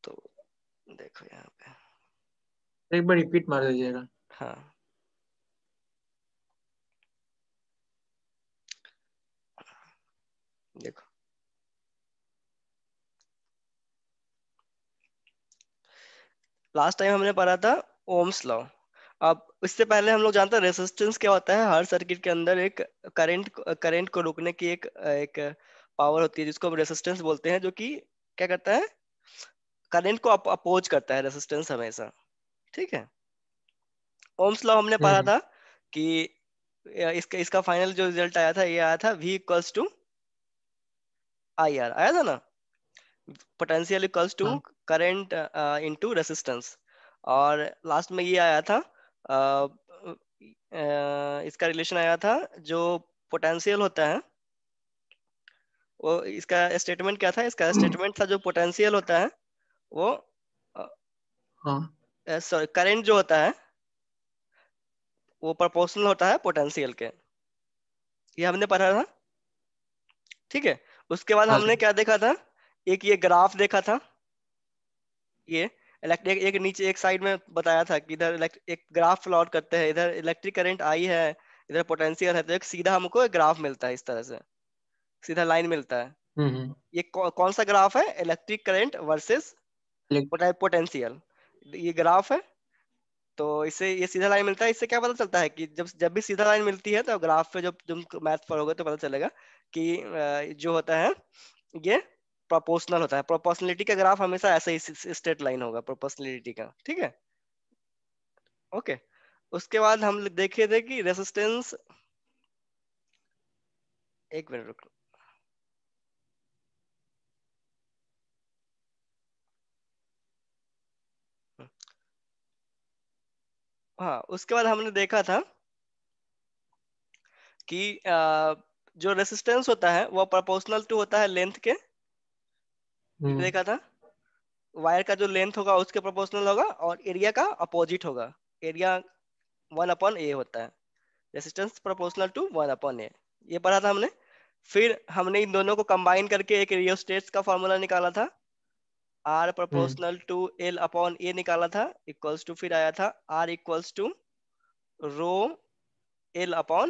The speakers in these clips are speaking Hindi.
तो देखो यहाँ पे, एक बार रिपीट मार दीजिएगा। हाँ देखो, लास्ट टाइम हमने पढ़ा था ओम्स लॉ। अब इससे पहले हम लोग जानते हैं रेजिस्टेंस क्या होता है। हर सर्किट के अंदर एक करंट को रोकने की एक एक पावर होती है जिसको हम रेजिस्टेंस बोलते हैं, जो कि क्या करता है, करंट को अपोज करता है रेजिस्टेंस हमेशा। ठीक है। ओम्स लॉ हमने पढ़ा हम्म। था कि इसका इसका फाइनल जो रिजल्ट आया था, ये आया था V equals to I R, आया था ना, पोटेंशियल इक्वल्स टू हाँ। Current into resistance. और लास्ट में ये आया था, इसका रिलेशन आया था, जो पोटेंशियल होता है वो, इसका स्टेटमेंट क्या था, इसका स्टेटमेंट था जो पोटेंशियल होता है वो, हाँ। सॉरी, करंट जो होता है वो प्रोपोर्शनल होता है पोटेंशियल के। ये हमने पढ़ा था। ठीक है। उसके बाद हाँ हमने सर। क्या देखा था, एक ये ग्राफ देखा था, ये इलेक्ट्रिक एक नीचे एक साइड में बताया था कि इधर एक ग्राफ प्लॉट करते हैं, इधर इलेक्ट्रिक करंट आई है, इधर पोटेंशियल है, तो एक सीधा हमको एक ग्राफ मिलता है, इस तरह से सीधा लाइन मिलता है। हम्म। ये कौन सा ग्राफ है, electric current versus elect potential, ये ग्राफ है। तो इससे ये सीधा लाइन मिलता है, इससे क्या पता चलता है कि जब जब भी सीधा लाइन मिलती है तो ग्राफ पे जब तुम मैथ पढ़ोगे तो पता चलेगा कि जो होता है ये प्रोपोर्शनल होता है। प्रोपोर्शनलिटी का ग्राफ हमेशा ऐसे ही स्ट्रेट लाइन होगा प्रोपोर्शनलिटी का। ठीक है। ओके। उसके बाद हम देखे थे कि रेसिस्टेंस, एक मिनट रुक, हाँ उसके बाद हमने देखा था कि जो रेसिस्टेंस होता है वो प्रोपोर्शनल टू होता है लेंथ के। ये हम्म। देखा था, वायर का जो लेंथ होगा उसके प्रोपोर्शनल होगा, और एरिया का अपोजिट होगा। एरिया 1/a होता है, रेसिस्टेंस प्रोपोर्शनल टू 1/a, ये पढ़ा था हमने। फिर हमने इन दोनों को कंबाइन करके एक रियोस्टेट्स का फॉर्मूला निकाला था, R hmm. Proportional to L/a निकाला था, इक्वल्स टू फिर आया था R equals to row L/a।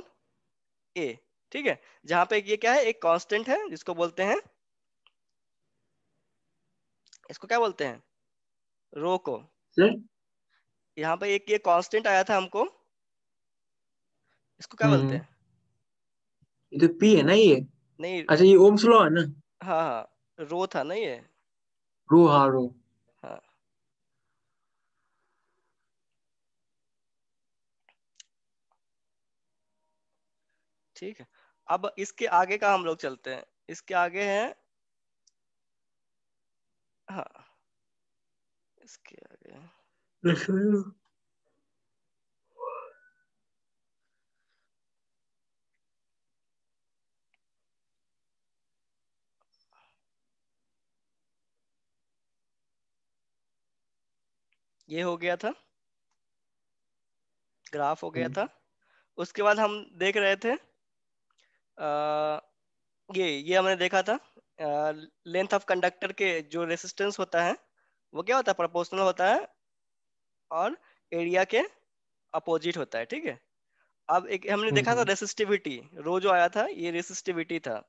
ठीक है। जहां पे ये क्या है, एक कांस्टेंट है जिसको बोलते हैं, इसको क्या बोलते हैं, रो को। सर। यहाँ पे एक ये कांस्टेंट आया था हमको, इसको क्या बोलते हम्म। हैं, ये तो पी है ना ये। नहीं, अच्छा ये ओम्स लॉ है ना। हाँ हाँ रो था ना ये, रो, हाँ रो। हाँ ठीक है। अब इसके आगे का हम लोग चलते हैं, इसके आगे है, हाँ इसके आगे ये हो गया था, ग्राफ हो गया हम्म। था। उसके बाद हम देख रहे थे, आ, ये हमने देखा था, लेंथ ऑफ कंडक्टर के जो रेसिस्टेंस होता है वो क्या होता है, प्रोपोर्शनल होता है, और एरिया के अपोजिट होता है। ठीक है। अब एक हमने देखा था हम्म। रेसिस्टिविटी, रो जो आया था ये रेसिस्टिविटी था।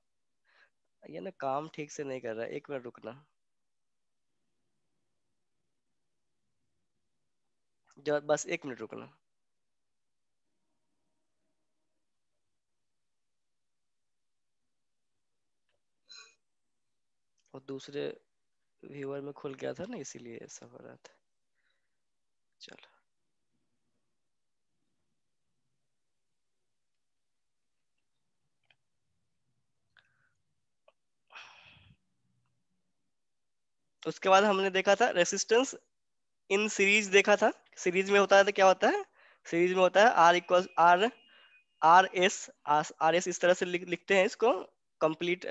ये ना काम ठीक से नहीं कर रहा है, एक मिनट रुकना, बस एक मिनट रुकना। और दूसरे व्यूअर में खुल गया था ना, इसीलिए ऐसा हो रहा था। चलो, उसके बाद हमने देखा था रेसिस्टेंस इन सीरीज देखा था। सीरीज में होता है तो क्या होता है, सीरीज में होता है R equal R, R S इस तरह से लिखते हैं इसको, कंप्लीट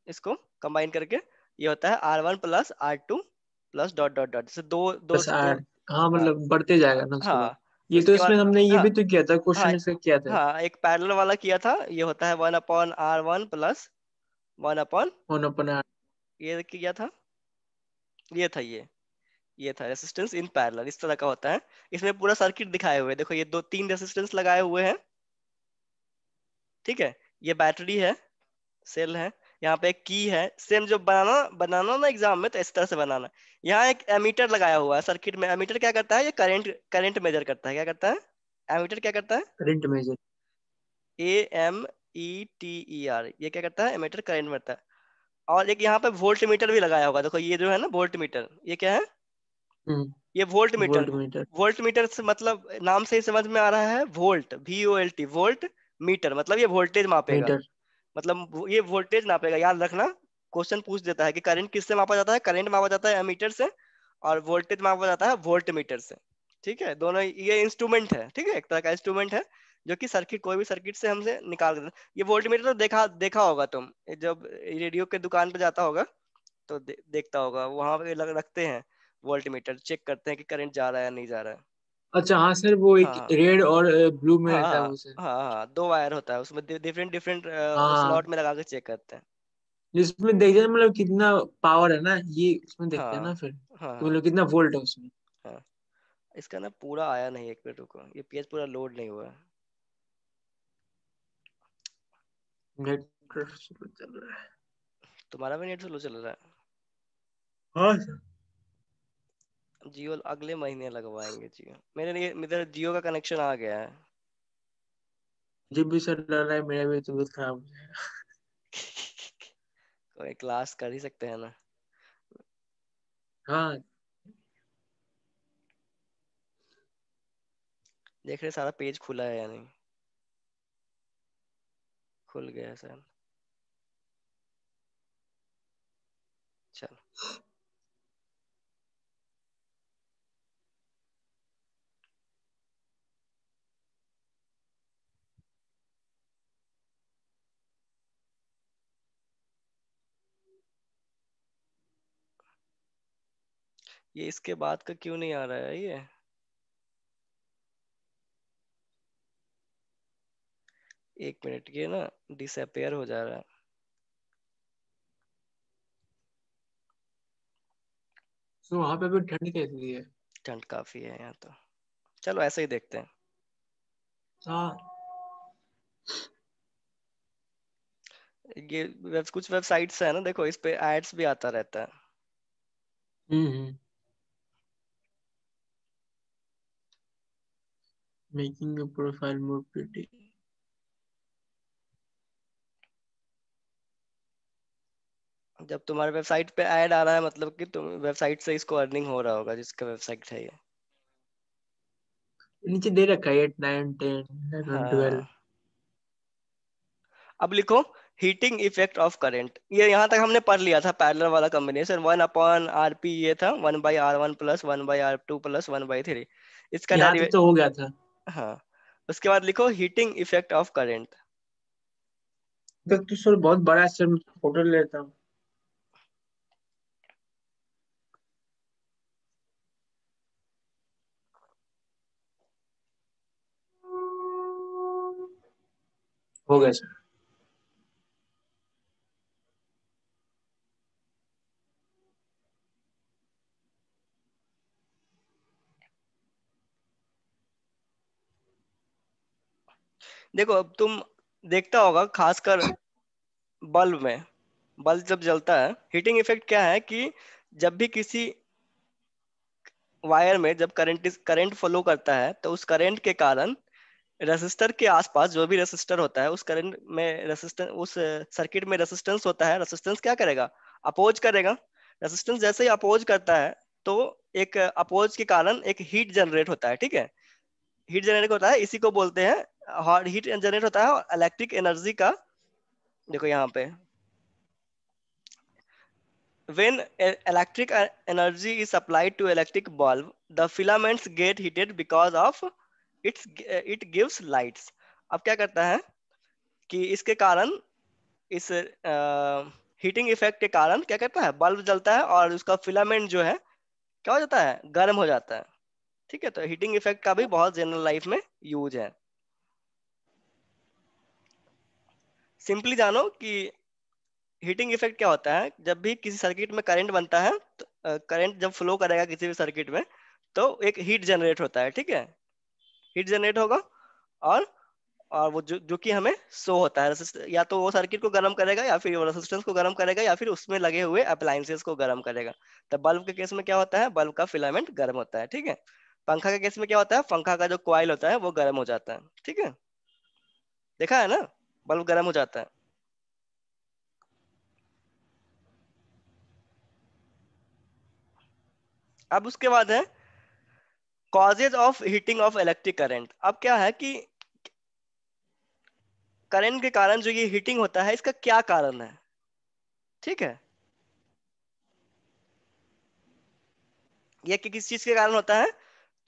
इसको कंबाइन करके ये होता है R1 plus R2 plus dot dot dot, जैसे दो दो बस दो, आर। हाँ हाँ मतलब बढ़ते जाएगा ना उसके बाद। हाँ। ये तो उसके बाद इसमें हमने ये हाँ भी तो किया था, हाँ क्वेश्चन इसका किया था। हाँ, एक पैरेलल वाला किया था, ये होता है 1/R1 प्लस 1/, 1/r। ये क्या था, ये था ये था रेसिस्टेंस इन पैरेलल, इस तरह का होता है। इसमें पूरा सर्किट दिखाए हुए हैं, देखो ये दो तीन रेसिस्टेंस लगाए हुए हैं, ठीक है। ये बैटरी है, सेल है, यहाँ पे एक की है, सेम जो बनाना बनाना ना एग्जाम में, तो इस तरह से बनाना। यहाँ एक एमीटर लगाया हुआ है सर्किट में। एमीटर क्या करता है, ये करंट करंट मेजर करता है। क्या करता है एमीटर, क्या करता है? Current measure. AMETER, ये क्या करता है, एमीटर करंट मेजर। और एक यहाँ पे वोल्ट मीटर भी लगाया होगा, देखो ये जो है ना वोल्ट मीटर, ये क्या है, ये volt meter. Volt meter. Volt meter से मतलब नाम से ही समझ में आ रहा है, वोल्ट, VOLT, वोल्ट मीटर, मतलब ये वोल्टेज मापेगा, मीटर। मतलब ये वोल्टेज नापेगा। याद रखना, क्वेश्चन पूछ देता है कि करंट किससे मापा जाता है, करंट मापा जाता है एमीटर से, और वोल्टेज मापा जाता है वोल्ट मीटर से, ठीक है। दोनों ये इंस्ट्रूमेंट है, ठीक है, एक तरह का इंस्ट्रूमेंट है जो कि सर्किट, कोई भी सर्किट से हमसे निकाल देता है। ये वोल्ट मीटर तो देखा देखा होगा तुम, ये जब रेडियो के दुकान पे जाता होगा तो देखता होगा, वहां पे रखते हैं वोल्ट मीटर, चेक करते हैं कि करंट जा रहा है या नहीं जा रहा है। अच्छा हाँ सर, वो हाँ एक हाँ रेड और ब्लू में हाँ रहता है हाँ वो सर। हाँ हाँ, दो वायर होता है उसमें, डिफरेंट डिफरेंट हाँ, स्लॉट में लगा के चेक करते हैं। जिसमें देखते हैं मतलब कितना पावर है ना, ये उसमें देखते हैं ना हाँ फिर हाँ कि हाँ मतलब कितना वोल्ट है उसमें। हाँ। इसका ना पूरा आया नहीं, एक मिनट रुको, ये पेज पूरा लोड नहीं हुआ है। नेट चल रहा है। तुम्हारा भी नेट स्लो चल रहा है? हाँ सर। जियो अगले महीने लगवाएंगे जियो, मेरे लिए मेरा जियो का कनेक्शन आ गया है। मुझे भी सर लग रहा है मेरा भी तबीयत खराब हो जाएगा। कोई क्लास कर ही सकते हैं ना। हाँ। देख रहे सारा पेज खुला है या नहीं, खुल गया है सर। चल, ये इसके बाद का क्यों नहीं आ रहा है ये? एक मिनट, ये ना डिसअपेयर हो जा रहा है। तो वहां पे भी ठंड कैसी है? ठंड काफी है यहाँ तो, चलो ऐसे ही देखते हैं। हाँ। ये कुछ वेबसाइट्स है ना, देखो इस पे एड्स भी आता रहता है। Hmm. Making a profile more pretty. जब तुम्हारे वेबसाइट पे ऐड आ रहा है, मतलब कि तुम वेबसाइट से इसको अर्निंग हो रहा होगा, जिसका वेबसाइट है ये। नीचे दे रखा है 8 9 10 11 12। हाँ, अब लिखो हीटिंग इफेक्ट ऑफ करंट। ये यहाँ तक हमने पढ़ लिया था, पैरेलल वाला कॉम्बिनेशन, 1/RP, ये था 1/R1 प्लस 1/R2 प्लस 1/3, इसका यहाँ तक डेरिवे। तो हो गया था। हाँ, उसके बाद लिखो हीटिंग इफेक्ट ऑफ करंट। तक तो सर बहुत बड़ा है सर, मैं फोटो ले लेता हूँ। हो गया सर। देखो अब तुम देखता होगा, खासकर बल्ब में, बल्ब जब जलता है, हीटिंग इफेक्ट क्या है कि जब भी किसी वायर में जब करंट फ्लो करता है, तो उस करंट के कारण रेसिस्टर के आसपास जो भी रेसिस्टर होता है, उस करंट में रेसिस्टेंस, उस सर्किट में रेसिस्टेंस होता है, रेसिस्टेंस क्या करेगा, अपोज करेगा। रेसिस्टेंस जैसे ही अपोज करता है, तो एक अपोज के कारण एक हीट जनरेट होता है, ठीक है। हीट जनरेट होता है, इसी को बोलते हैं, हीट जनरेट होता है इलेक्ट्रिक एनर्जी का। देखो यहाँ पे, when electric energy is applied to electric bulb, the filaments get heated because of it gives lights। अब क्या करता है कि इसके कारण, इस हीटिंग इफेक्ट के कारण क्या करता है, बल्ब जलता है और उसका फिलामेंट जो है क्या हो जाता है, गर्म हो जाता है, ठीक है। तो हीटिंग इफेक्ट का भी बहुत जनरल लाइफ में यूज है। सिंपली जानो कि हीटिंग इफेक्ट क्या होता है, जब भी किसी सर्किट में करंट बनता है तो करंट जब फ्लो करेगा किसी भी सर्किट में तो एक हीट जनरेट होता है, ठीक है, हीट जनरेट होगा। और वो जो कि हमें शो होता है, या तो वो सर्किट को गर्म करेगा या फिर वो रेजिस्टेंस को गर्म करेगा या फिर उसमें लगे हुए अप्लायंसेस को गर्म करेगा। तो बल्ब के केस में क्या होता है, बल्ब का फिलामेंट गर्म होता है, ठीक है। पंखा के केस में क्या होता है, पंखा का जो कॉइल होता है वो गर्म हो जाता है, ठीक है। देखा है ना, बल्ब गर्म हो जाता है। अब उसके बाद है causes of heating of electric current. अब क्या है कि करंट के कारण जो ये हीटिंग होता है इसका क्या कारण है, ठीक है। ये किस चीज के कारण होता है,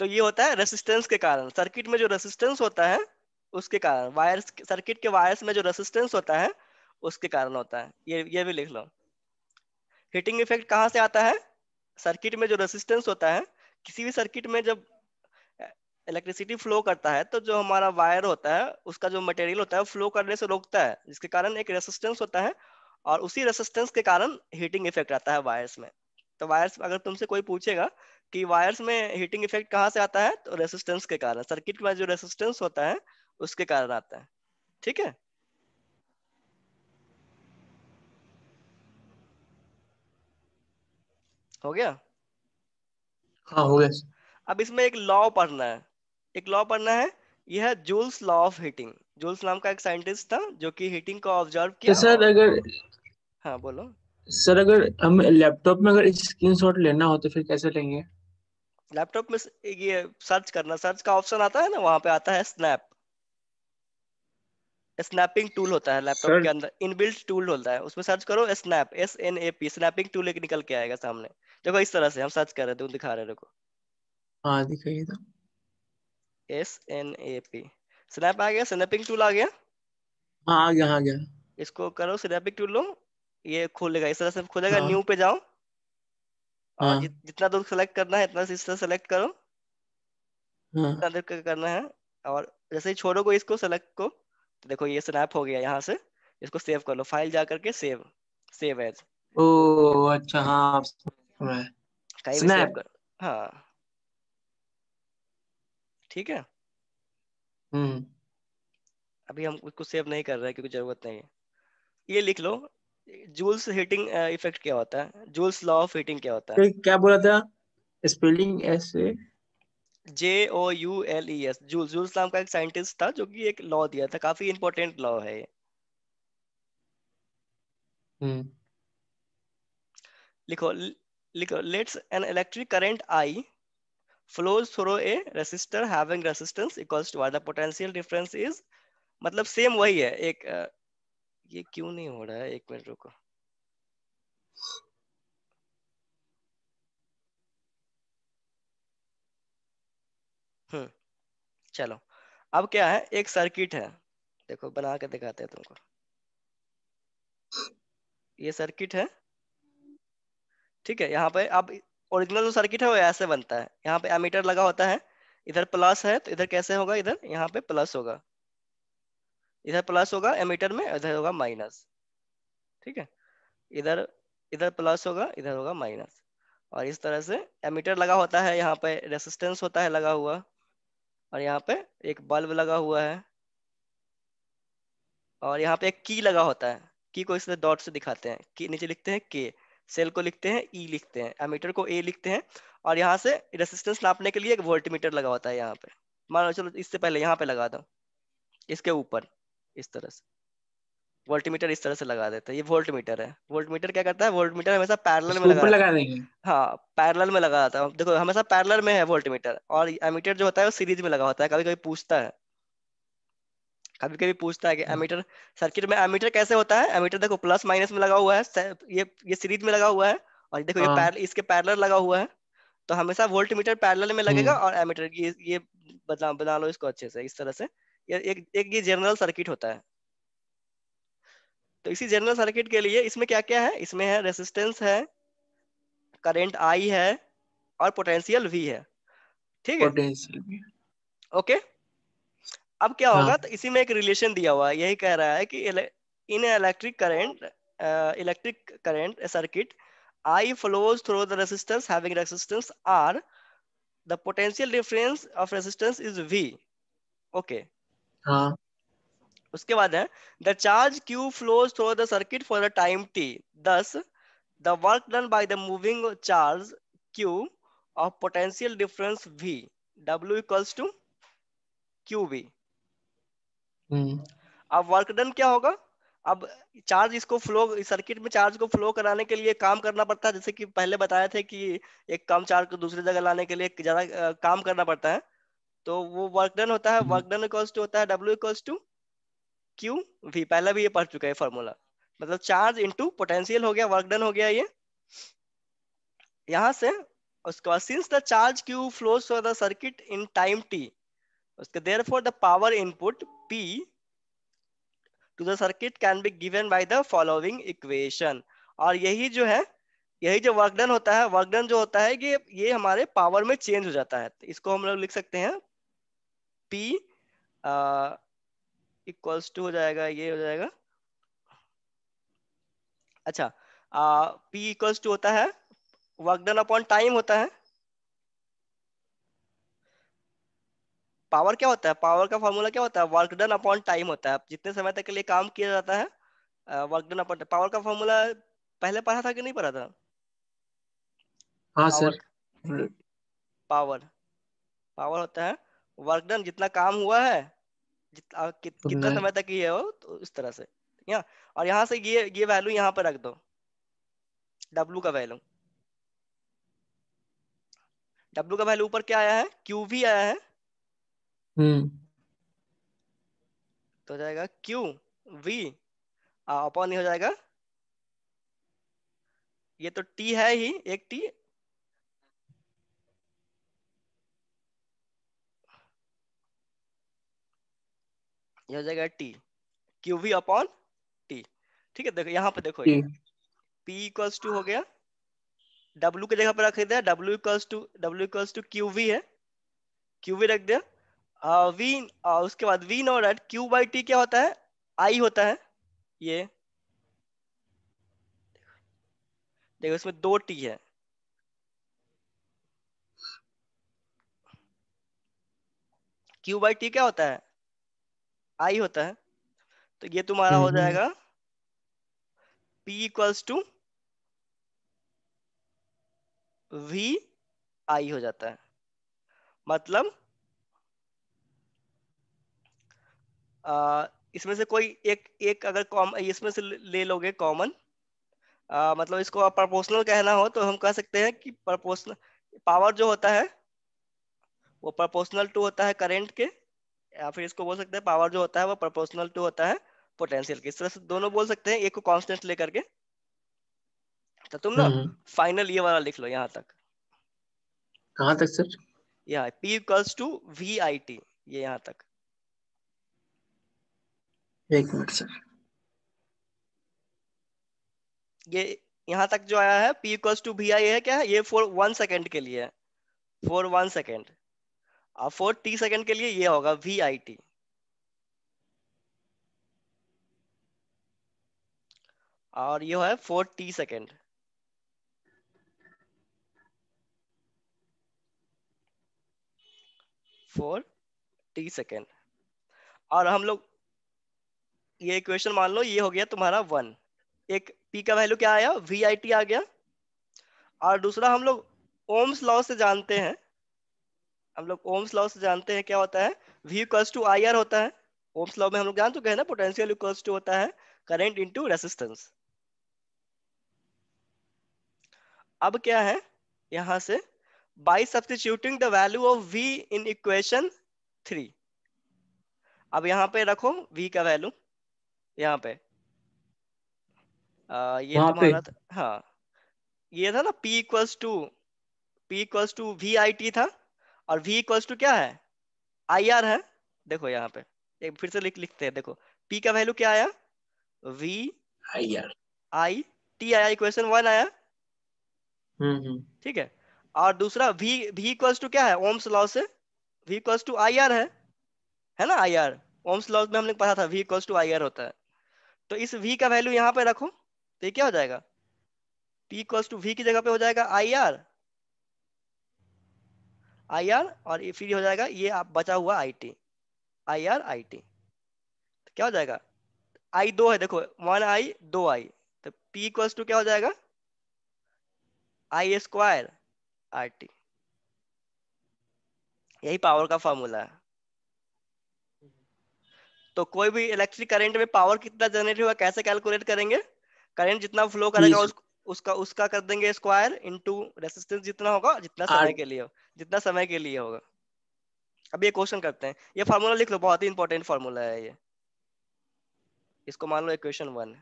तो ये होता है रेसिस्टेंस के कारण। सर्किट में जो रेसिस्टेंस होता है उसके कारण, वायर्स, सर्किट के वायर्स में जो रेसिस्टेंस होता है उसके कारण होता है। ये भी लिख लो। हीटिंग इफेक्ट कहाँ से आता है, सर्किट में जो रेसिस्टेंस होता है, किसी भी सर्किट में जब इलेक्ट्रिसिटी फ्लो करता है तो जो हमारा वायर होता है उसका जो मटेरियल होता है फ्लो करने से रोकता है, जिसके कारण एक रेसिस्टेंस होता है। और उसी रेसिस्टेंस के कारण हीटिंग इफेक्ट आता है वायर्स में। तो वायर्स, अगर तुमसे कोई पूछेगा कि वायर्स में हीटिंग इफेक्ट कहाँ से आता है, तो रेसिस्टेंस के कारण, सर्किट में जो रेसिस्टेंस होता है उसके कारण आता है, ठीक है। हो गया। हाँ हो गया। अब इसमें एक लॉ पढ़ना है, एक लॉ पढ़ना है। यह है Joule's law of heating. Joule's नाम का एक साइंटिस्ट था जो कि हीटिंग को ऑब्जर्व तो किया और, हाँ बोलो। सर अगर हम लैपटॉप में अगर स्क्रीनशॉट लेना हो तो फिर कैसे लेंगे? लैपटॉप में ये सर्च करना, सर्च का ऑप्शन आता है ना, वहां पे आता है स्नैप। स्नैपिंग टूल होता है लैपटॉप सर के अंदर, इनबिल्ट टूल होता है, उसमें सर्च करो स्नैप, SNAP, स्नैपिंग टूल एक निकल के आएगा सामने। देखो इस तरह से हम सर्च कर रहे थे, दिखा रहे देखो, हाँ दिखाइए तो। SNAP, स्नैप आ गया, स्नैपिंग टूल आ गया। हाँ आ गया आ गया। इसको करो स्नैपिंग टूल लो, ये खोलेगा, इस तरह से खोलेगा। हाँ न्यू पे जाओ और हाँ जितना दूर सेलेक्ट करना है इतना से इस तरह सेलेक्ट करो, हाँ। जितना दूर करना है। और जैसे ही छोड़ोगे इसको सेलेक्ट को, तो देखो ये स्नैप हो गया यहाँ से। इसको सेव कर लो, फाइल जा करके सेव, सेव एज, ओ अच्छा हाँ अब समझ में आया। कहीं भी सेव स्नैप। कर। हाँ ठीक है। हम्म। अभी हम उसको सेव नहीं कर रहे हैं क्योंकि जरूरत नहीं है। ये लिख लो, जूल्स हीटिंग इफेक्ट क्या होता है, जूल्स लॉ ऑफ हीटिंग क्या होता है। क्या बोला था? स्पेलिंग ऐसे? JOULES, जूल्स, जूल्स नाम का एक साइंटिस्ट था जो कि एक लॉ दिया था, काफी इंपॉर्टेंट लॉ है ये। हम्म। लिखो, लिखो, let's an electric current I flows through a resistor having resistance equals to R, the potential difference is, मतलब सेम वही है। एक ये क्यों नहीं हो रहा है, एक मिनट रुको। हम्म, चलो। अब क्या है, एक सर्किट है, देखो बना के दिखाते हैं तुमको। ये सर्किट है, ठीक है। यहाँ पे अब ओरिजिनल जो सर्किट है वो ऐसे बनता है, यहाँ पे एमीटर लगा होता है, इधर प्लस है तो इधर कैसे होगा, इधर यहाँ पे प्लस होगा, इधर प्लस होगा एमीटर में, इधर होगा माइनस, ठीक है। इधर, इधर प्लस होगा, इधर होगा माइनस। और इस तरह से एमीटर लगा होता है, यहाँ पे रेसिस्टेंस होता है लगा हुआ, और यहाँ पे एक बल्ब लगा हुआ है, और यहाँ पे एक की लगा होता है। की को इससे डॉट से दिखाते हैं, की नीचे लिखते हैं के, सेल को लिखते हैं ई, लिखते हैं एमीटर को ए लिखते हैं। और यहाँ से रेसिस्टेंस नापने के लिए एक वोल्टमीटर लगा होता है यहाँ पे। मान लो चलो इससे पहले यहाँ पे लगा दो, इसके ऊपर, इस तरह से वोल्टमीटर इस तरह से लगा देते हैं। ये वोल्टमीटर है। वोल्टमीटर क्या करता है, वोल्टमीटर हमेशा पैरेलल में इसको लगा ऊपर रहता है। लगा देंगे? हाँ पैरेलल में लगा रहता है, देखो हमेशा पैरेलल में है वोल्टमीटर। और एमीटर जो होता है वो सीरीज में लगा होता है। कभी कभी पूछता है, कभी कभी पूछता है कि एमीटर, सर्किट में एमीटर कैसे होता है। एमीटर देखो प्लस माइनस में लगा हुआ है, ये सीरीज में लगा हुआ है, और देखो ये हाँ। इसके पैरेलल लगा हुआ है। तो हमेशा वोल्टमीटर पैरेलल में लगेगा, हम्म। और एमीटर ये बना बना लो इसको अच्छे से इस तरह से। ये एक ये जनरल सर्किट होता है। तो इसी जनरल सर्किट के लिए इसमें क्या क्या है, इसमें है रेसिस्टेंस है, करंट I है, और पोटेंशियल V है, ठीक है। पोटेंशियल भी। ओके। अब क्या होगा, हाँ। तो इसी में एक रिलेशन दिया हुआ है, यही कह रहा है कि इन electric current electric current, a circuit, I flows through the resistors having resistance R. The potential difference of resistance is V. Okay. हाँ उसके बाद है the charge Q flows through the circuit for a time t. Thus, the work done by the moving charge Q of potential difference V, W equals to QV. हम्म अब वर्क डन क्या होगा? अब चार्ज इसको फ्लो, सर्किट में चार्ज को फ्लो कराने के लिए काम करना पड़ता है, जैसे कि पहले बताए थे कि एक कम चार्ज को दूसरी जगह लाने के लिए ज्यादा काम करना पड़ता है, तो वो वर्क डन होता है। Hmm work done equals to होता है W equals to Q V. पहले भी ये पढ़ चुके हैं फॉर्मूला। मतलब चार्ज इंटू पोटेंशियल हो गया, वर्क डन हो गया ये यहाँ से। उसके बाद since the charge Q flows through the circuit in time T, उसके therefore the power input P to the circuit can be given by the following equation। और यही जो है, यही जो वर्क डन होता है, वर्क डन जो होता है ये हमारे पावर में चेंज हो जाता है। तो इसको हम लोग लिख सकते हैं P इक्वल्स टू हो जाएगा, ये हो जाएगा, अच्छा, P इक्वल्स टू होता है वर्क डन अपॉन टाइम होता है। पावर क्या होता है? पावर का फॉर्मूला क्या होता है? वर्क डन अपॉन टाइम होता है। जितने समय तक के लिए काम किया जाता है वर्क डन अपॉन, पावर का फॉर्मूला पहले पढ़ा था कि नहीं पढ़ा था? हाँ पावर, सर। पावर पावर होता है वर्क डन, जितना काम हुआ है, सुनना कितना है। समय तक ये हो, तो इस तरह से। ठीक है। और यहाँ से ये वैल्यू यहाँ पर रख दो, डब्लू का वैल्यू। डब्लू का वैल्यू ऊपर क्या आया है? क्यू भी आया है, हम्म तो हो जाएगा क्यू वी अपॉन, ये हो जाएगा, ये तो टी है ही, एक टी, ये हो जाएगा T, Q V upon T. ठीक है, देखो यहाँ पे देखो, ये ठीक। P इक्वल्स टू हो गया, W की जगह पर रख दिया, W equals to Q V है, क्यू वी रख दिया। वी, उसके बाद we know that Q by T क्या होता है? आई होता है। ये देखो, इसमें दो टी है, क्यू बाई टी क्या होता है? आई होता है। तो ये तुम्हारा हो हम्म जाएगा P इक्वल्स टू वी आई हो जाता है। मतलब इसमें से कोई एक एक अगर कॉम इसमें से ले लोगे कॉमन, मतलब इसको प्रोपोर्शनल कहना हो तो हम कह सकते हैं कि प्रोपोर्शनल पावर जो होता है वो प्रोपोर्शनल टू होता है करंट के, या फिर इसको बोल सकते हैं पावर जो होता है वो प्रोपोर्शनल टू होता है पोटेंशियल के। इस तरह से दोनों बोल सकते हैं, एक को कांस्टेंट लेकर के। तो तुम ना हम्म। फाइनल ये वाला लिख लो यहाँ तक, कहाँ तक सर? यहाँ P equals to V I T, ये यहाँ तक। एक मिनट सर। ये यहाँ तक जो आया है P इक्वल्स टू वी आई है, क्या है ये? फॉर 1 सेकेंड के लिए है, फॉर 1 सेकेंड। और फॉर टी सेकेंड के लिए ये होगा वी आई टी। और ये है for T second, for T second. और हम लोग ये इक्वेशन मान लो, ये हो गया तुम्हारा 1। एक P का वैल्यू क्या आया? वी आई टी आ गया। और दूसरा हम लोग ओम्स लॉ से जानते हैं, हम लोग ओम्स लॉ से जानते हैं क्या होता है? V equals to I R होता है। ओम्स लॉ में हम लोग जान चुके हैं ना, पोटेंशियल इक्वल्स टू होता है करंट इनटू रेजिस्टेंस। अब क्या है यहां से? Bye substituting the value of V in equation 3। अब यहाँ पे रखो V का वैल्यू, यहाँ पे ये वहां पे। तुम्हारा हाँ, ये था ना P equals to V I T था, और V इक्वल्स टू क्या है? आई आर है। देखो यहाँ पे एक फिर से लिखते हैं, देखो P का वैल्यू क्या आया? वी हाय यार। आई टी आया, इक्वेशन 1 आया। हम्म। ठीक है। और दूसरा V इक्वल्स टू क्या है? ओम्स लॉ से V equals to I R है ना, आई आर। ओम्स लॉ में हमने पढ़ा था V equals to I R होता है। तो इस V का वैल्यू यहाँ पे रखो, तो ये क्या हो जाएगा, P इक्वल्स टू V की जगह पे हो जाएगा IR, और ये फिर हो जाएगा ये आप बचा हुआ IT, IR IT। तो क्या हो जाएगा, I दो है देखो, 1I 2I, तो P इक्वल्स टू क्या हो जाएगा, I² RT। यही पावर का फॉर्मूला है। तो कोई भी इलेक्ट्रिक करंट में पावर कितना जनरेट हुआ कैसे कैलकुलेट करेंगे, करंट जितना फ्लो पी करेगा उसका उसका कर देंगे स्क्वायर इनटू रेजिस्टेंस जितना होगा, जितना आर। समय के लिए जितना समय के लिए होगा। अब ये क्वेश्चन करते हैं, ये फार्मूला लिख लो, बहुत ही इंपॉर्टेंट फार्मूला है ये, इसको मान लो इक्वेशन 1।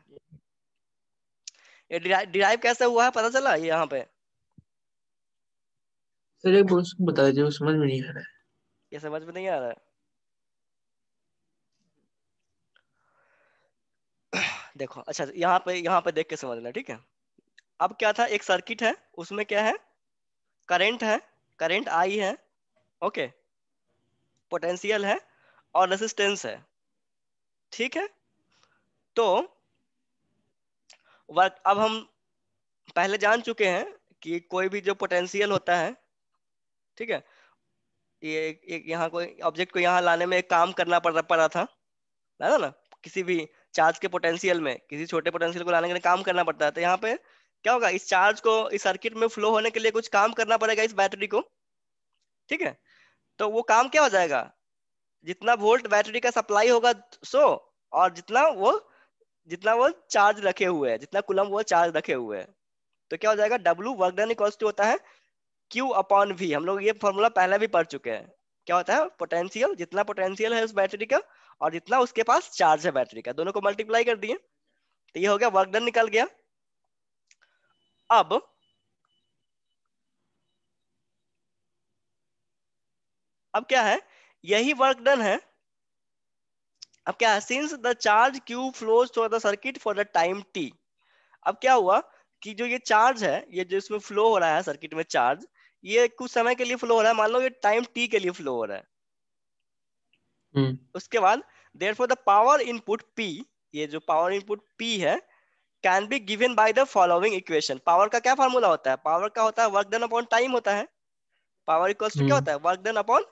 ये डिराइव कैसे हुआ है पता चला ये यहाँ पे, सर एक बार उसको बता दीजिए, वो समझ में नहीं आ रहा है। ये समझ में नहीं आ रहा है। देखो अच्छा, यहाँ पे देख के समझना, ठीक है। अब क्या था, एक सर्किट है, उसमें क्या है, करंट आई है, ओके, पोटेंशियल है और रेसिस्टेंस है, ठीक है। तो वर्क अब हम पहले जान चुके हैं कि कोई भी जो पोटेंशियल होता है, ठीक है, ये एक यहाँ कोई ऑब्जेक्ट को यहाँ लाने में एक काम करना पड़ा था, है ना, किसी भी चार्ज के पोटेंशियल में किसी छोटे पोटेंशियल को लाने के लिए काम करना पड़ता है। तो यहाँ पे क्या होगा, इस चार्ज को इस सर्किट में फ्लो होने के लिए कुछ काम करना पड़ेगा इस बैटरी को, ठीक है। तो वो काम क्या हो जाएगा, जितना वोल्ट बैटरी का सप्लाई होगा, सो, और जितना वो चार्ज रखे हुए हैं, जितना कुलम वो चार्ज रखे हुए हैं, तो क्या हो जाएगा, W work done equals to होता है Q/V। हम लोग ये फॉर्मूला पहले भी पढ़ चुके हैं। क्या होता है, पोटेंशियल, जितना पोटेंशियल है उस बैटरी का और जितना उसके पास चार्ज है बैटरी का, दोनों को मल्टीप्लाई कर दिए, तो ये हो गया, वर्क डन निकल गया। अब अब क्या है, यही वर्क डन है। अब क्या है, since the charge Q flows through the circuit for the time T। अब क्या हुआ कि जो ये चार्ज है, ये जो इसमें फ्लो हो रहा है सर्किट में चार्ज, ये कुछ समय के लिए फ्लो हो रहा है, मान लो ये टाइम T के लिए फ्लो हो रहा है। हम्म। उसके बाद therefore the power input P, ये जो पावर इनपुट P है, can be given by the following equation. Power का क्या फॉर्मूला होता है, पावर का होता है वर्क डन अपॉन टाइम होता है। पावर इक्वल्स टू क्या हम्म। होता है, वर्क डन अपॉन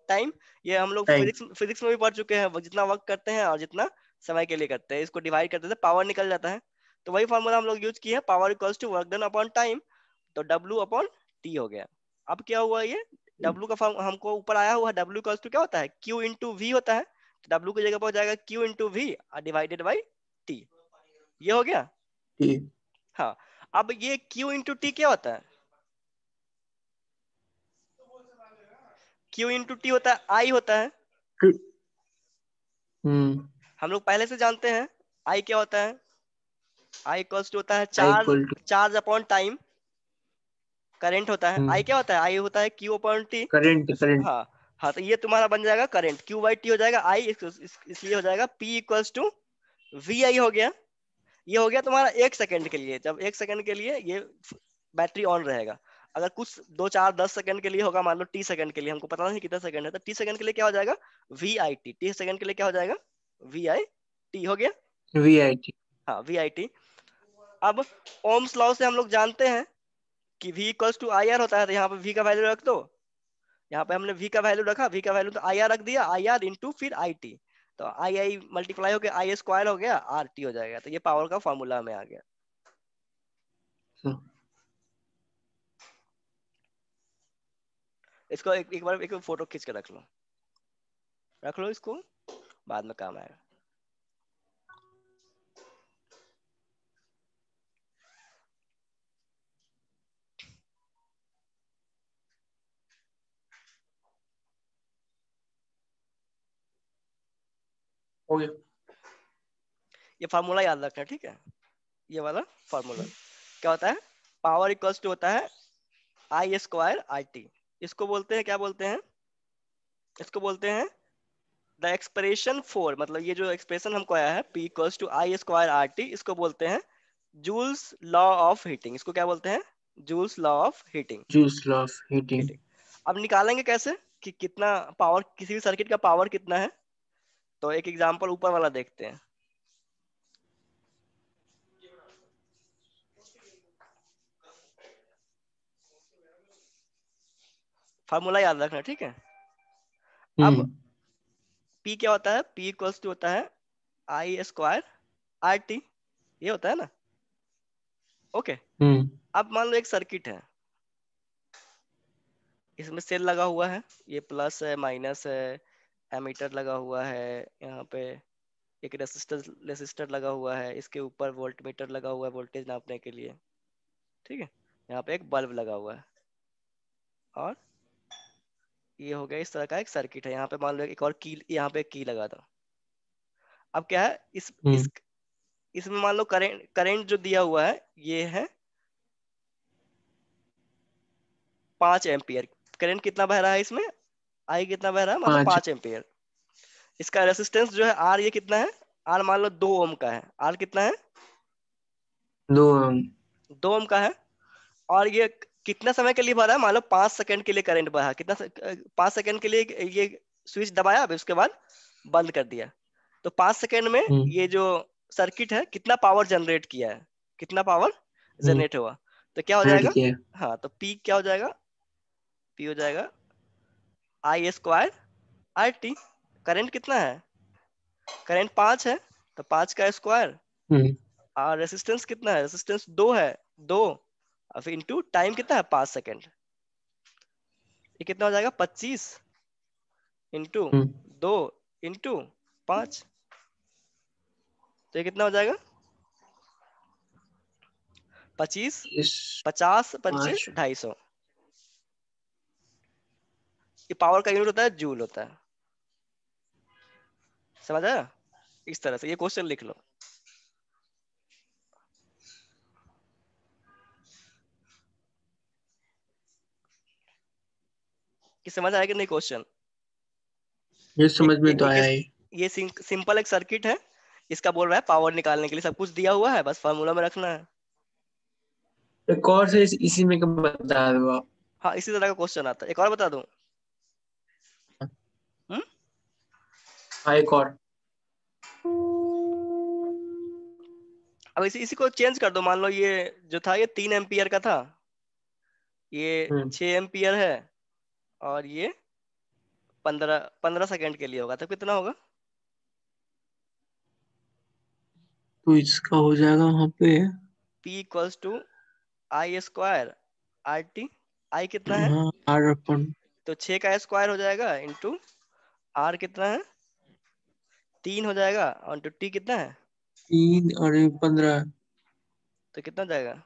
टाइम। ये हम लोग टाइम। फिजिक्स में भी पढ़ चुके हैं, वो जितना वर्क करते हैं और जितना समय के लिए करते हैं, इसको डिवाइड करते हैं पावर निकल जाता है। तो वही फॉर्मूला हम लोग यूज किए हैं, power equals to work done upon time, तो W/T हो गया। अब क्या हुआ, ये W का फॉर्म हमको ऊपर आया हुआ, W इक्वल्स टू क्या होता है, Q/V होता है, तो W की जगह पर हो जाएगा Q/V डिवाइडेड बाई T। ये हो गया। ठीक। हाँ, अब ये Q/T क्या होता है, Q/T होता है I होता है। हम्म। हम लोग पहले से जानते हैं I क्या होता है, I इक्वल्स टू होता है I charge, equal to. Charge upon time, current होता है। I हम्म। क्या होता है, I होता है Q/T। करंट। करंट। हाँ, हाँ, तो ये तुम्हारा बन जाएगा करंट, Q/T हो जाएगा I, इसलिए हो जाएगा P इक्वल्स टू VI हो गया। ये हो गया तुम्हारा 1 सेकंड के लिए, जब 1 सेकंड के लिए ये बैटरी ऑन रहेगा। अगर कुछ 2 4 10 सेकंड के लिए होगा, मान लो T सेकंड के लिए, हमको पता नहीं कितना सेकंड है, तो T सेकंड के लिए क्या हो जाएगा, VIT। T सेकंड के लिए क्या हो जाएगा, VIT हो गया। V I T. हाँ, VIT। अब ओम्स लॉ से हम लोग जानते हैं कि V इक्वल्स टू IR होता है, तो यहाँ पे V का वैल्यू रख दो। यहाँ पे हमने V का वैल्यू रखा, V का वैल्यू तो IR रख दिया, IR इंटू फिर IT, तो आई मल्टीप्लाई हो गया, I² हो गया, RT हो जाएगा। तो ये पावर का फॉर्मूला में आ गया। इसको एक बार एक फोटो खींच के रख लो इसको, बाद में काम आएगा। हो गया। ये फार्मूला याद रखना, ठीक है, ये वाला फार्मूला क्या होता है, पावर इक्वल्स टू होता है I² RT। इसको बोलते हैं, क्या बोलते हैं, इसको बोलते हैं द एक्सप्रेशन फॉर, मतलब ये जो एक्सप्रेशन हमको आया है P इक्वल्स टू I²RT, इसको बोलते हैं जूल्स लॉ ऑफ हीटिंग। इसको क्या बोलते हैं, joules law of heating. Juice law of heating. Heating. अब निकालेंगे कैसे कि कितना पावर, किसी भी सर्किट का पावर कितना है, तो एक एग्जांपल ऊपर वाला देखते हैं। फार्मूला याद रखना, ठीक है। अब हम्म P क्या होता है, P इक्वल्स टू होता है आई स्क्वायर आर टी, ये होता है ना, ओके। हम्म अब मान लो एक सर्किट है, इसमें सेल लगा हुआ है, ये प्लस है माइनस है, एमीटर लगा हुआ है यहाँ पे, एक रेसिस्टर रेसिस्टर लगा हुआ है, इसके ऊपर वोल्टमीटर लगा हुआ है वोल्टेज नापने के लिए, ठीक है। यहाँ पे एक बल्ब लगा हुआ है, और ये हो गया इस तरह का एक सर्किट है। यहाँ पे मान लो एक और की, यहाँ पे एक की लगा था। अब क्या है, इस हम्म इसमें मान लो करंट करंट जो दिया हुआ है ये है 5 एम्पियर। करंट कितना बह रहा है इसमें, आई कितना बह रहा है, मान लो 5 5 एम्पियर। इसका रेसिस्टेंस जो है आर, ये कितना है, आर मान लो 2 ओम का है, आर कितना है, 2 2 ओम का है। और ये कितना समय के लिए भरा है, मान लो 5 सेकंड के लिए करंट बहा, 5 सेकंड के लिए ये स्विच दबाया, अभी उसके बाद बंद कर दिया। तो 5 सेकंड में हम्म ये जो सर्किट है कितना पावर जनरेट किया है, कितना पावर हम्म जनरेट हुआ, तो क्या हो ऐड जाएगा, किया। हाँ तो पी क्या हो जाएगा, पी हो जाएगा आई स्क्वायर आर टी। करंट कितना है, करंट 5 है, तो 5 का स्क्वायर, हम्म और रेसिस्टेंस कितना है, रेसिस्टेंस 2 है, 2, और फिर इंटू टाइम कितना है 5 सेकंड, ये कितना हो जाएगा 25 इंटू हम्म 2 इंटू 5, तो ये कितना हो जाएगा 25, इस 50 25 5 250। ये पावर का यूनिट होता है जूल होता है, समझ आया। इस तरह से ये क्वेश्चन लिख लो कि समझ आया कि नहीं क्वेश्चन। ये ये, समझ ये, में तो एक आया ही। ये सिंपल एक सर्किट है, इसका बोल रहा है पावर निकालने के लिए सब कुछ दिया हुआ है, बस फार्मूला में रखना है। एक और से इसी में का बता दो आप। हाँ इसी तरह का क्वेश्चन आता है, एक और बता दूं। हम्म? हाँ एक और। अब इसी को चेंज कर दो, मान लो ये जो था ये 3 एम्पियर का था, ये हम्म 6 एम्पियर है, और ये 15 15 सेकंड के लिए होगा, तो कितना होगा, तो इसका हो जाएगा वहां पे। P equals to I square R T. I कितना है, हाँ आर अपन तो 6 का स्क्वायर हो जाएगा, इंटू आर कितना है, 3 हो जाएगा, और इंटू टी कितना है, 3 और 15। तो कितना हो जाएगा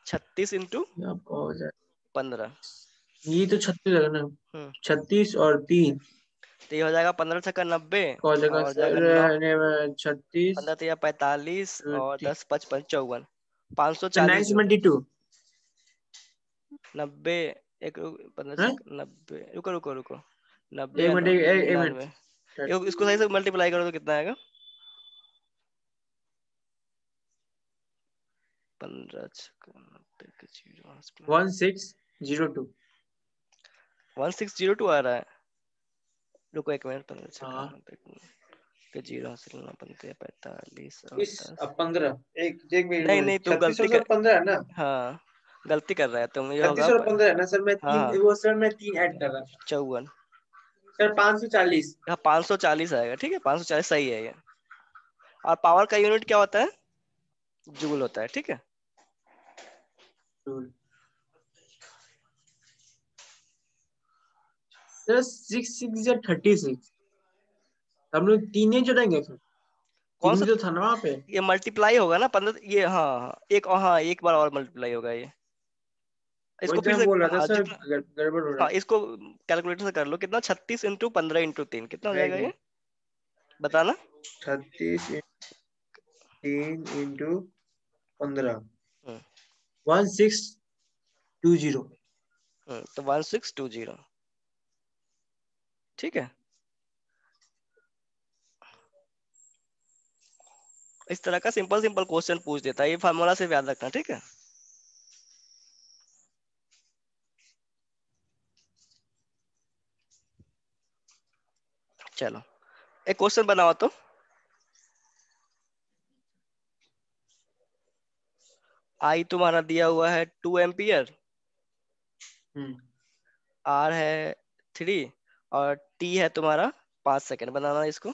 36 इंटू आपका हो जाएगा, 15। ये तो 36 है ना। हम्म, 36 और 3 तो ये हो जाएगा 15 छक्का 90, का हो जाएगा और हो जाएगा 9, सर 36। 15 तिया 45, और 10 55 54, 540 जो 972 90, एक 15 है। छक्का 90, रुको रुको रुको, 90 एक या मिनट एक मिनट। 99, इसको सही से मल्टीप्लाई करो तो कितना आएगा, 15 छक्का 90 के जीरो 1602। 1602 आ रहा है, रुको एक मिनट, 15 छक्का हाँ 90 के जीरो हासिल करना, 15 45 और 30 10। अब 15, एक नहीं मिनट नहीं तुम 36 गलती और सर कर, 15 है ना। हाँ गलती कर रहा है तुम, ये होगा 36 और 15 है ना सर, मैं हाँ तीन हाँ वो सर मैं 3 ऐड कर रहा था। 54, सर 540। हाँ 540 आएगा, ठीक है 540 सही है ये। और पावर का यूनिट क्या होता है, जूल होता है, ठीक है। सर 6 6 या 36, हम लोग 3 ही जोड़ेंगे फिर। कौन 3 सा, भी तो था ना वहाँ पे। ये मल्टीप्लाई होगा ना 15, ये हाँ हाँ एक, हाँ एक बार और मल्टीप्लाई होगा ये, वही इसको तो फिर मैं से, बोल रहा था हाँ सर, जितना, गड़बड़ हो रहा हाँ है। इसको कैलकुलेटर से कर लो, कितना 36 इंटू 15 इंटू 3 कितना हो एक जाएगा ये, मिनट। बताना। 36 3 इंटू 15, हम्म 1620। तो 1620, ठीक है। इस तरह का सिंपल सिंपल क्वेश्चन पूछ देता है, ये फार्मूला से याद रखना, ठीक है। चलो एक क्वेश्चन बनाओ तो, आई तुम्हारा दिया हुआ है 2 एम्पियर, हम्म R है 3 और T है तुम्हारा 5 सेकेंड, बनाना इसको।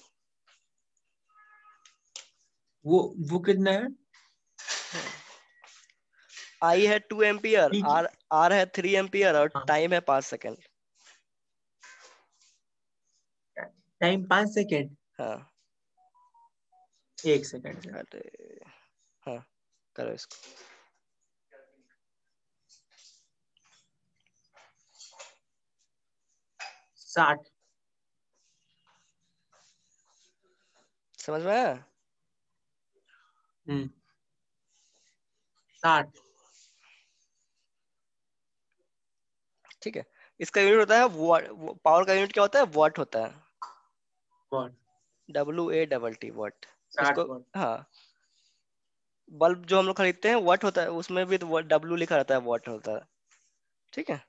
वो कितना है? I है 2 एम्पियर, ठीक। R है 3 एम्पियर और हाँ, टाइम है 5 सेकेंड। Time 5 second. हाँ 1 सेकेंड से। अरे हाँ, करो इसको। 60। समझ में आया? 60। ठीक है, इसका यूनिट होता है वॉट। पावर का यूनिट क्या होता है? वॉट होता है। वॉट। WATT what. 60 इसको वॉट। हाँ, बल्ब जो हम लोग खरीदते हैं वॉट होता है, उसमें भी तो W लिखा रहता है, वॉट होता है। ठीक है,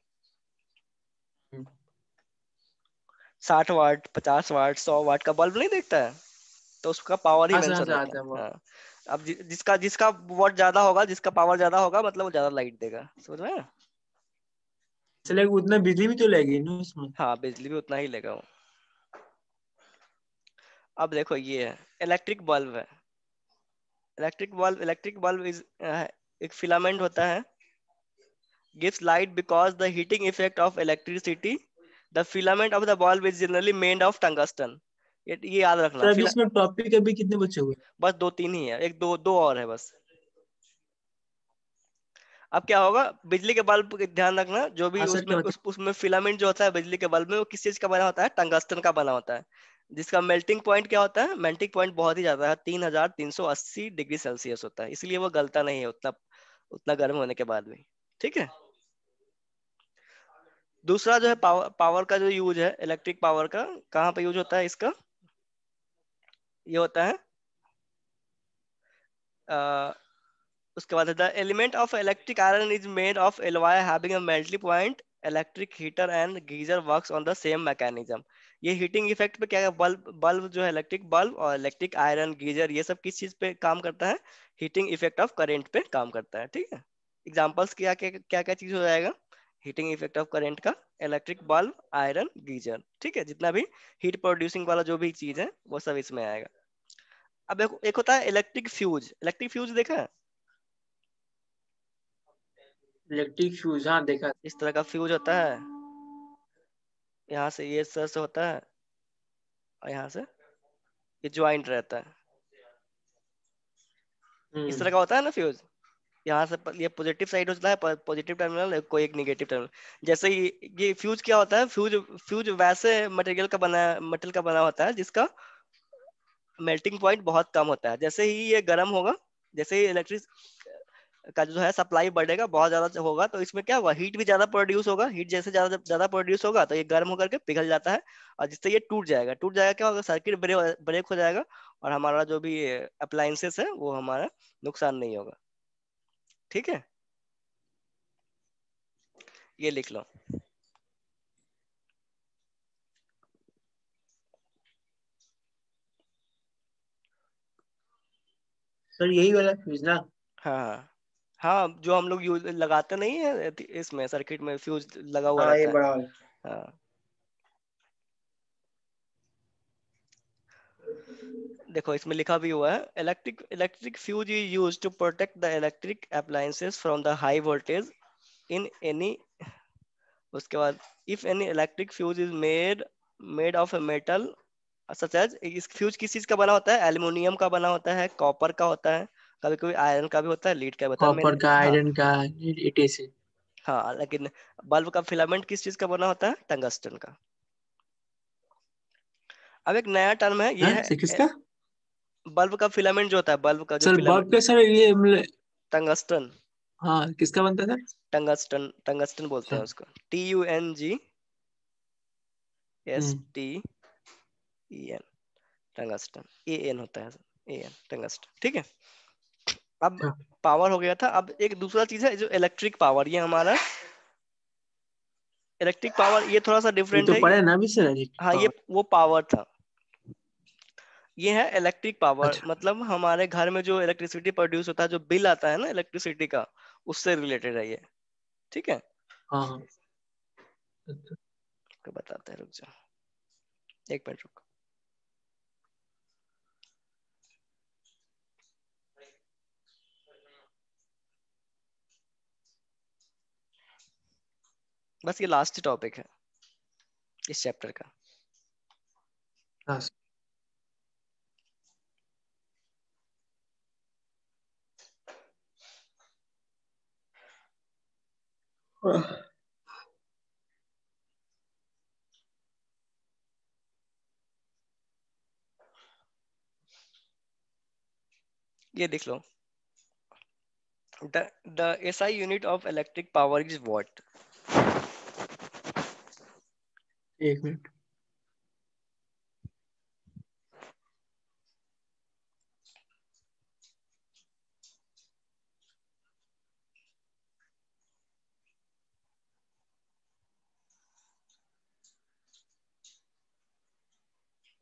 60 वाट, 50 वाट, 100 वाट का बल्ब नहीं देखता है, तो उसका पावर ही हाँ सर, हाँ मेंशन सर, रहता आता है है। वॉट। हाँ, अब जिसका जिसका वॉट ज्यादा होगा, जिसका पावर ज्यादा होगा, मतलब वो ज्यादा लाइट देगा। समझ में आया? चलेगा, उतना बिजली भी तो लगेगी ना उसमें। हाँ, बिजली भी उतना ही लेगा वो। अब देखो ये है इलेक्ट्रिक बल्ब है। इलेक्ट्रिक बल्ब इज एक फिलामेंट होता है, gives light because the heating effect of electricity. The filament of the bulb is generally made of tungsten. ये याद सर रखना। अभी इसमें टॉपिक अभी कितने बचे हुए? बस दो तीन ही है, एक दो दो और है बस। अब क्या होगा, बिजली के बल्ब का ध्यान रखना, जो भी हाँ सर, उसमें क्या बताए? उसमें फिलामेंट जो होता है बिजली के बल्ब में, वो किस चीज का बना होता है? टंगस्टन का बना होता है। जिसका मेल्टिंग पॉइंट क्या होता है? मेल्टिंग पॉइंट बहुत ही ज्यादा है, 3380 डिग्री सेल्सियस होता है, इसलिए वो गलता नहीं है उतना, उतना गर्म होने के बाद भी। ठीक है, दूसरा जो है पावर, पावर का जो यूज है, इलेक्ट्रिक पावर का कहाँ पे यूज होता है इसका? ये होता है अ, उसके बाद the element of electric iron is made of alloy having a melting point. Electric heater and geyser works on the same mechanism. ये हीटिंग इफेक्ट पे क्या है? बल्ब बल्ब जो है, इलेक्ट्रिक बल्ब और इलेक्ट्रिक आयरन गीजर, ये सब किस चीज पे काम करता है? हीटिंग इफेक्ट ऑफ करंट पे काम करता है। ठीक है, एग्जांपल्स क्या क्या क्या क्या चीज हो जाएगा हीटिंग इफेक्ट ऑफ करंट का? Electric bulb, iron, geyser. ठीक है, जितना भी हीट प्रोड्यूसिंग वाला जो भी चीज है वो सब इसमें आएगा। अब एक होता है इलेक्ट्रिक फ्यूज। इलेक्ट्रिक फ्यूज देखा है? इलेक्ट्रिक शूज, हाँ देखा। इस तरह का फ्यूज होता है, यहाँ से ये सर से होता है और यहाँ से ये ज्वाइंट रहता है। इस तरह हम्म। का होता है ना फ्यूज। यहाँ से ये पॉजिटिव साइड होता है, पॉजिटिव टर्मिनल, कोई एक निगेटिव टर्मिनल। जैसे ये फ्यूज क्या होता है? फ्यूज फ्यूज वैसे मटेरियल का बना होता है जिसका मेल्टिंग पॉइंट बहुत कम होता है। जैसे ही ये गर्म होगा, जैसे ही इलेक्ट्रिक का जो है सप्लाई बढ़ेगा, बहुत ज्यादा होगा, तो इसमें क्या होगा? हीट भी ज्यादा प्रोड्यूस होगा। हीट जैसे ज्यादा ज्यादा प्रोड्यूस होगा तो ये गर्म होकर के पिघल जाता है, और जिससे ये टूट जाएगा। टूट जाएगा क्या होगा? सर्किट ब्रेक ब्रेक हो जाएगा, और हमारा जो भी अप्लायंसेस है वो हमारा नुकसान नहीं होगा। ठीक है, ये लिख लो। सर यही वाला फ्यूज ना? हाँ हाँ हाँ, जो हम लोग यूज लगाते नहीं है इसमें सर्किट में फ्यूज लगा हुआ हाँ, ये रहता है। बड़ा वाला। हाँ, देखो इसमें लिखा भी हुआ है, electric electric fuse is use to protect the electric appliances from the high voltage in any. उसके बाद if any electric fuse is made made of a metal such as, इस फ्यूज किस चीज का बना होता है? एल्युमिनियम का बना होता है, कॉपर का होता है, कभी कभी आयरन का भी होता है, लीड का भी होता है कॉपर का, हाँ आयरन का, इटेशन। हाँ, लेकिन बल्ब का फिलामेंट किस चीज का बना होता है? टंगस्टन का। अब एक नया टर्म है, ये हाँ है सर, किसका? बल्ब का फिलामेंट जो होता है, बल्ब का जो सर फिलामेंट। बल्ब का सर, ये मतलब। टंगस्टन। हाँ, किसका बनता था? टंगस्टन टंगस्टन बोलते अच्छा। हैं उसको। TUNGSTEN। हम्म। टंगस्टन, AN होता है, AN टंगस्टन। ठीक है, अब अच्छा। पावर हो गया था। अब एक दूसरा चीज है जो इलेक्ट्रिक पावर, ये हमारा इलेक्ट्रिक पावर, ये थोड़ा सा ये डिफरेंट तो है पढ़े ना अभी सर, इलेक्ट्रिक हाँ, ये पावर। वो पावर था। ये है इलेक्ट्रिक पावर, अच्छा। मतलब हमारे घर में जो इलेक्ट्रिसिटी प्रोड्यूस होता है, जो बिल आता है ना इलेक्ट्रिसिटी का, उससे रिलेटेड है ये। ठीक है, हाँ हाँ। अच्छा। आपको बताते हैं, रुक जाओ, एक मिनट रुको। बस ये लास्ट टॉपिक है इस चैप्टर का। हाँ। ये देख लो, the SI unit of electric power is watt. एक मिनट।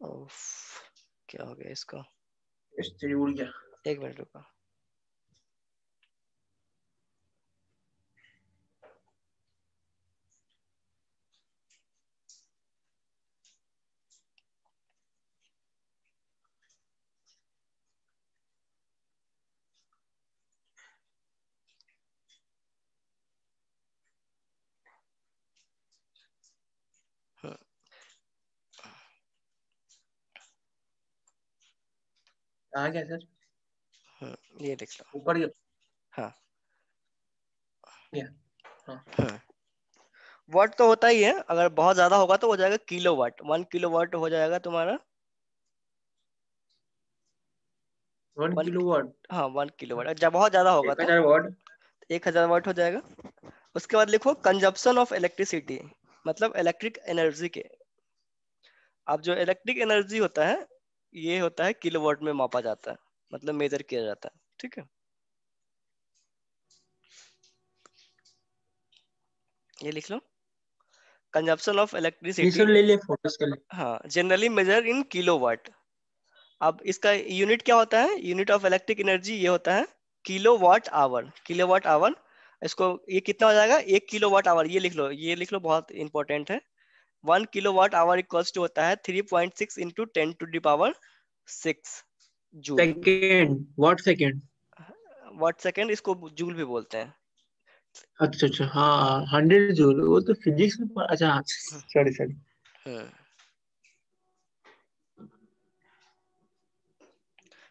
उफ, क्या हो गया इसको, स्त्री उड़ गया। एक मिनट रुको। हम्म, आ गया सर। ये देख लो। ऊपर गया। हाँ। हाँ। वाट तो होता ही है, अगर बहुत ज्यादा होगा तो हो जाएगा किलो वाट, 1 किलो वाट हो जाएगा तुम्हारा। 1 वन, किलो वाट। हाँ 1 किलो वाट, जब बहुत ज्यादा होगा एक तो हजार वाट 1000 वाट हो जाएगा। उसके बाद लिखो कंजप्शन ऑफ इलेक्ट्रिसिटी, मतलब इलेक्ट्रिक एनर्जी के। अब जो इलेक्ट्रिक एनर्जी होता है, ये होता है किलोवाट में मापा जाता है, मतलब मेजर किया जाता है, ठीक है। ये लिख लो, कंजप्शन ऑफ ये इलेक्ट्रिसिटी, सर ले ले फोटोस कर ले। हाँ जनरली मेजर इन किलोवाट। अब इसका यूनिट क्या होता है, यूनिट ऑफ इलेक्ट्रिक एनर्जी ये होता है किलोवाट आवर, किलोवाट आवर। इसको, ये कितना हो जाएगा, 1 किलोवाट आवर, ये लिख लो, ये लिख लो, बहुत इंपॉर्टेंट है। 1 किलोवाट आवर इक्वल्स टू होता है 3.6 into 10⁻6 joule. Second watt second. Watt second, इसको जूल भी बोलते हैं। अच्छा अच्छा, हाँ 100 जूल, वो तो फिजिक्स में अच्छा हाँ, सॉरी सॉरी। हम्म,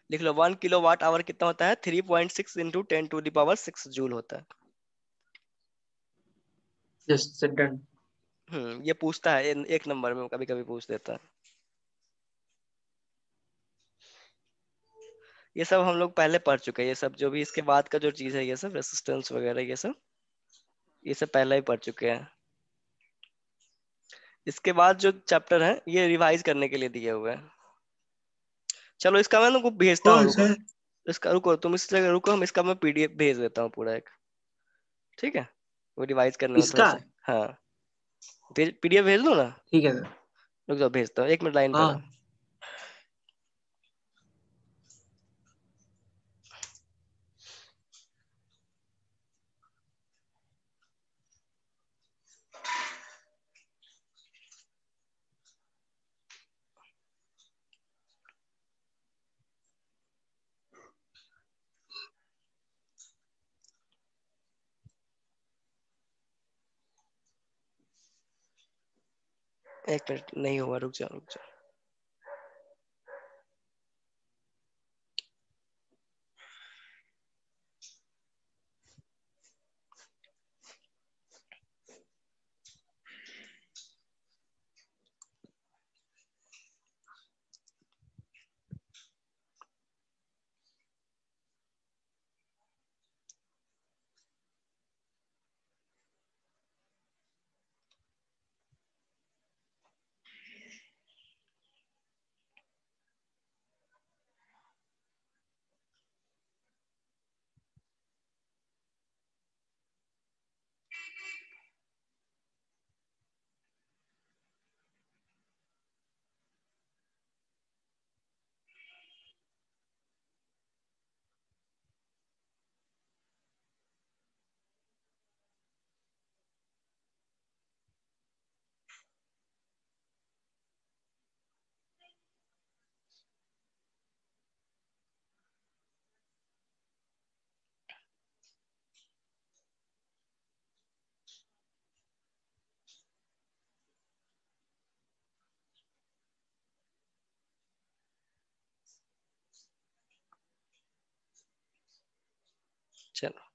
लिख लो 1 किलोवाट आवर कितना होता है, 3.6 इंटू 10⁻6 जूल होता है। Just done. ये पूछता है, एक नंबर में कभी कभी पूछ देता है। ये सब हम लोग पहले पढ़ चुके हैं, ये सब जो भी इसके बाद का जो चीज है, ये सब रेसिस्टेंस वगैरह, ये सब पहले ही पढ़ चुके हैं। इसके बाद जो चैप्टर है ये रिवाइज करने के लिए दिए हुए हैं। चलो इसका मैं तुमको भेजता हूँ, हाँ रुको। सर। इसका रुको, तुम इस जगह रुको, हम इसका मैं PDF भेज देता हूँ पूरा एक, ठीक है। वो रिवाइज करने में थोड़ा इसका सा, हाँ। PDF भेज दो ना। ठीक है सर। रुक जाओ, भेजता हूँ, 1 मिनट लाइन पे रहो। हाँ। एक मिनट, नहीं हुआ, रुक जाओ रुक जाओ। चलो।